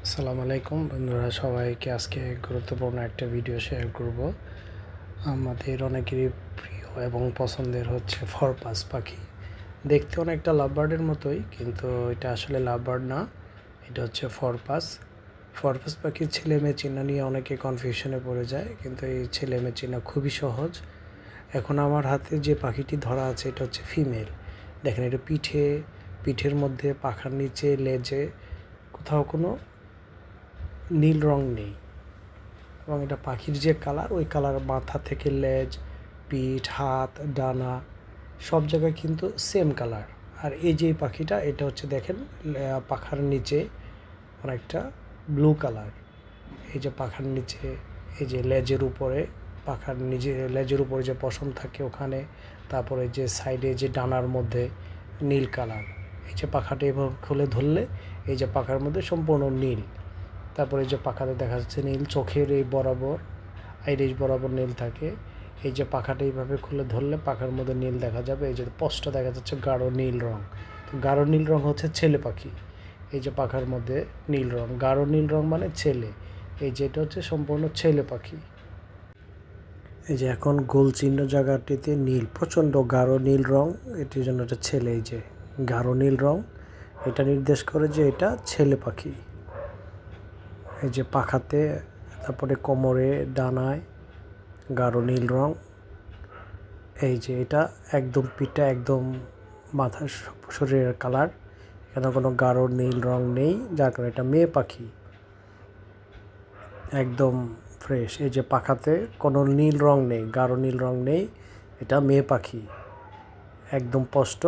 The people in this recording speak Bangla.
আসসালামু আলাইকুম বন্ধুরা, সবাইকে আজকে গুরুত্বপূর্ণ একটা ভিডিও শেয়ার করব। আমাদের অনেকেরই প্রিয় এবং পছন্দের হচ্ছে ফরপাস পাখি। দেখতে অনেকটা লাভবার্ডের মতোই, কিন্তু এটা আসলে লাভবার্ড না, এটা হচ্ছে ফরপাস। ফরপাস পাখির ছেলে মেয়ে চিহ্ন নিয়ে অনেকে কনফিউশনে পড়ে যায়, কিন্তু এই ছেলে মেয়ে চিহ্ন খুবই সহজ। এখন আমার হাতে যে পাখিটি ধরা আছে এটা হচ্ছে ফিমেল। দেখেন, এটা পিঠের মধ্যে, পাখার নিচে, লেজে কোথাও কোনো নীল রং নেই, এবং এটা পাখির যে কালার, ওই কালার মাথা থেকে লেজ, পিঠ, হাত, ডানা সব জায়গায় কিন্তু সেম কালার। আর এই যে পাখিটা, এটা হচ্ছে দেখেন পাখার নিচে অনেকটা ব্লু কালার। এই যে পাখার নিচে, এই যে লেজের উপরে, পাখার নিচে লেজের উপরে যে পশম থাকে ওখানে, তারপরে যে সাইডে যে ডানার মধ্যে নীল কালার। এই যে পাখাটা এভাবে খুলে ধরলে এই যে পাখার মধ্যে সম্পূর্ণ নীল। তারপরে যে পাখাতে দেখা যাচ্ছে নীল, চোখের এই বরাবর, আইরিশ বরাবর নীল থাকে। এই যে পাখাটা এইভাবে খুলে ধরলে পাখার মধ্যে নীল দেখা যাবে। এই যে স্পষ্ট দেখা যাচ্ছে গাঢ় নীল রং। তো গাঢ় নীল রং হচ্ছে ছেলে পাখি। এই যে পাখার মধ্যে নীল রং, গাঢ় নীল রং মানে ছেলে। এই যে এটা হচ্ছে সম্পূর্ণ ছেলে পাখি। এই যে এখন গোল চিহ্ন জায়গাটিতে নীল, প্রচণ্ড গাঢ় নীল রং, এটির জন্য এটা ছেলে। এই যে গাঢ় নীল রং, এটা নির্দেশ করে যে এটা ছেলে পাখি। এই যে পাখাতে, তারপরে কোমরে, ডানায় গাঢ় নীল রং। এই যে এটা একদম পিঠটা, একদম মাথার শরীরের কালার, এখানে কোনো গাঢ় নীল রং নেই, যার কারণে এটা মেয়ে পাখি, একদম ফ্রেশ। এই যে পাখাতে কোনো নীল রং নেই, গাঢ় নীল রং নেই, এটা মেয়ে পাখি, একদম স্পষ্ট।